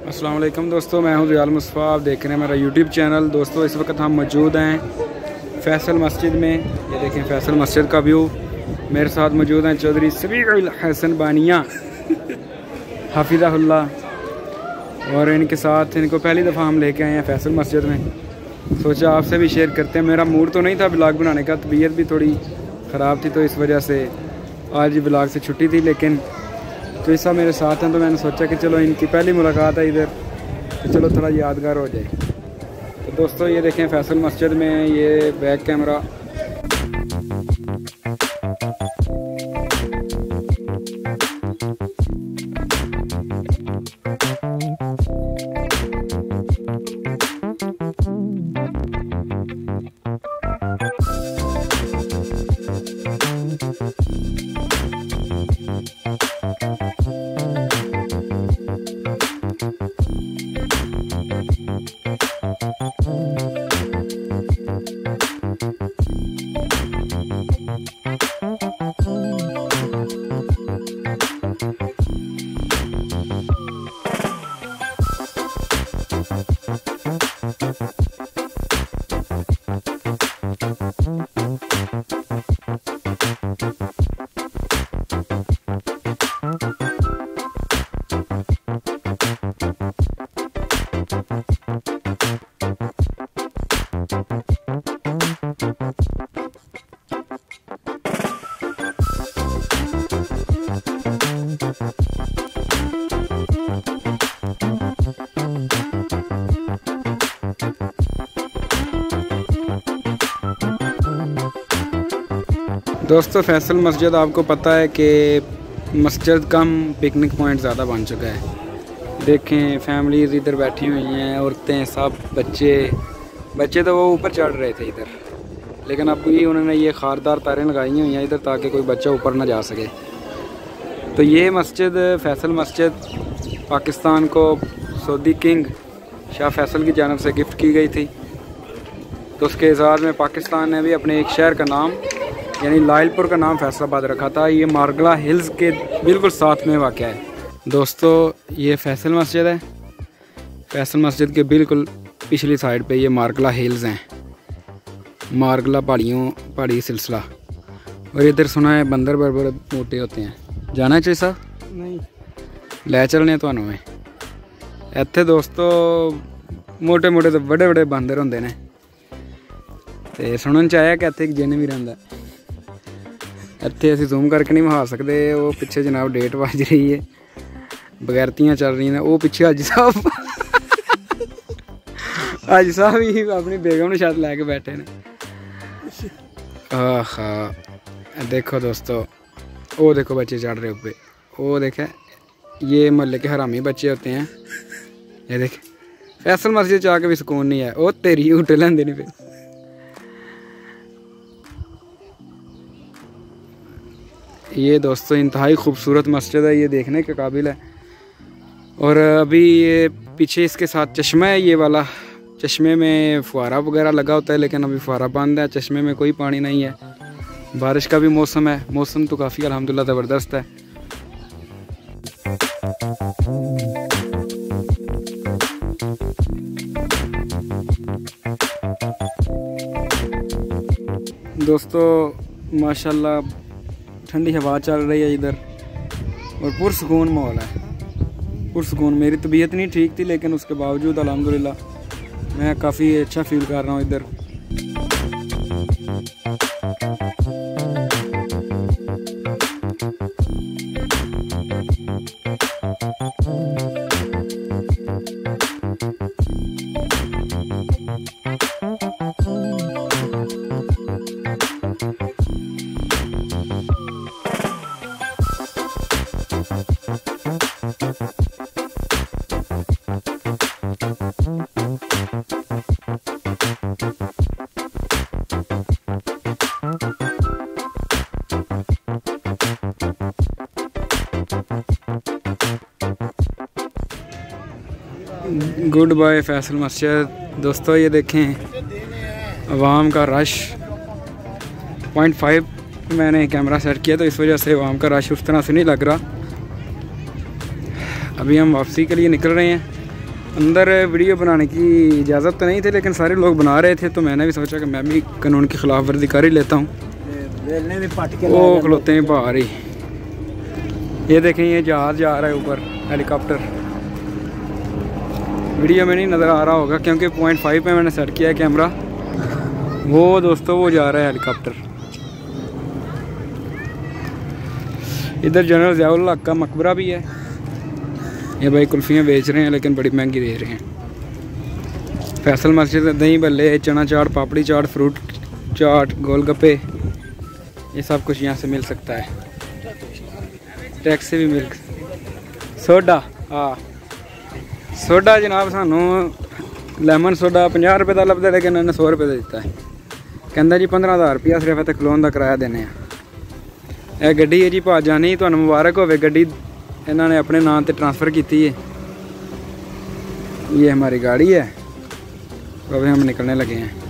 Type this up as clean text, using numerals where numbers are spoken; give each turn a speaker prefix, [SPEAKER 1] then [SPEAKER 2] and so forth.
[SPEAKER 1] अस्सलाम वालेकुम दोस्तों, मैं हूं रियाल मुस्तफ़ा। आप देख रहे हैं मेरा यूट्यूब चैनल। दोस्तों इस वक्त हम मौजूद हैं फैसल मस्जिद में। ये देखें फैसल मस्जिद का व्यू। मेरे साथ मौजूद हैं चौधरी सबीउल हसन बानिया हाफिज़हुल्लाह, और इनके साथ इनको पहली दफ़ा हम लेके आए हैं फैसल मस्जिद में। सोचा आपसे भी शेयर करते हैं। मेरा मूड तो नहीं था ब्लॉग बनाने का, तबीयत भी थोड़ी ख़राब थी तो इस वजह से आज ब्लॉग से छुट्टी थी, लेकिन तो ऐसा मेरे साथ हैं तो मैंने सोचा कि चलो इनकी पहली मुलाकात है इधर, तो चलो थोड़ा यादगार हो जाए। तो दोस्तों ये देखें फैसल मस्जिद में ये बैक कैमरा। दोस्तों फैसल मस्जिद आपको पता है कि मस्जिद कम पिकनिक पॉइंट ज़्यादा बन चुका है। देखें फैमिलीज़ इधर बैठी हुई हैं, औरतें सब, बच्चे तो वो ऊपर चढ़ रहे थे इधर, लेकिन अब भी उन्होंने ये खारदार तारें लगाई हुई हैं इधर ताकि कोई बच्चा ऊपर ना जा सके। तो ये मस्जिद फैसल मस्जिद पाकिस्तान को सऊदी किंग शाह फैसल की जानब से गिफ्ट की गई थी। तो उसके एजाज़ में पाकिस्तान ने भी अपने एक शहर का नाम यानी लाइलपुर का नाम फैसलाबाद रखा था। ये मारगला हिल्स के बिल्कुल साथ में वाक़ है। दोस्तों ये फैसल मस्जिद है। फैसल मस्जिद के बिल्कुल पिछली साइड पे ये मारगला हिल्स हैं, मारगला पहाड़ी सिलसिला। और इधर सुना है बंदर बड़े बड़े मोटे होते हैं। जाना चाहिए साहब? नहीं ले चलने थानू में इत्थे दोस्तों मोटे मोटे तो बड़े बड़े बंदर होंदे ने। ते सुनन च आया कि इत्थे एक जिन्न भी रहिंदा। इत्थे असीं जूम करके नहीं विखा सकते। वो पिछे जनाब डेट बज रही है, बगैरतियाँ चल रही हैं। वो पिछे हाजी साहब हाजी साहब ही अपनी बेगम ने छत लैके बैठे ने। हाँ देखो दोस्तों, वो देखो बच्चे चढ़ रहे ऊपर। वो देखे ये मोहल्ले के हरामी बच्चे होते हैं। ये देख फैसल मस्जिद जाके भी सुकून नहीं है। वो तेरी उठे लेंदे नहीं पे। ये दोस्तों इंतहाई खूबसूरत मस्जिद है, ये देखने के काबिल है। और अभी ये पीछे इसके साथ चश्मा है, ये वाला चश्मे में फुहारा वगैरह लगा होता है, लेकिन अभी फुहारा बंद है, चश्मे में कोई पानी नहीं है। बारिश का भी मौसम है, मौसम तो काफ़ी अल्हम्दुलिल्लाह ज़बरदस्त है। दोस्तों माशाल्लाह ठंडी हवा चल रही है इधर और पुरसकून माहौल है, पुरसकून। मेरी तबीयत नहीं ठीक थी, लेकिन उसके बावजूद अल्हम्दुलिल्लाह मैं काफ़ी अच्छा फील कर रहा हूँ इधर। गुड बाय फैसल मस्जिद। दोस्तों ये देखें अवाम का रश 0.5 मैंने कैमरा सेट किया तो इस वजह से अवाम का रश उस तरह से नहीं लग रहा। अभी हम वापसी के लिए निकल रहे हैं। अंदर वीडियो बनाने की इजाज़त तो नहीं थी, लेकिन सारे लोग बना रहे थे तो मैंने भी सोचा कि मैं भी कानून की खिलाफ वर्जी कर ही लेता हूँ। वो खलोते हैं बाहर ही। ये देखें, ये जहाज़ जा रहा है ऊपर, हेलीकॉप्टर। वीडियो में नहीं नज़र आ रहा होगा क्योंकि 0.5 पे मैंने सेट किया है कैमरा। वो दोस्तों वो जा रहा है हेलीकॉप्टर। इधर जनरल ज़ियाउल हक का मकबरा भी है। ये भाई कुल्फ़ियाँ बेच रहे हैं लेकिन बड़ी महंगी दे रहे हैं। फैसल मस्जिद, दही भल्ले, चना चाट, पापड़ी चाट, फ्रूट चाट, गोलगप्पे, ये सब कुछ यहाँ से मिल सकता है। टैक्स से भी मिल। सोडा, हाँ सोडा जनाब सानू लेमन सोडा 50 रुपये का लभदा, लेकिन इन्हें 100 रुपये का दिता है। कहता जी 15,000 रुपया सिर्फ इत्थे खलोन का किराया देने। यह गड्डी है जी भाजानी, तुहानू मुबारक होवे, गड्डी इन्होंने अपने नाम पे ट्रांसफ़र की है। ये हमारी गाड़ी है, अभी हम निकलने लगे हैं।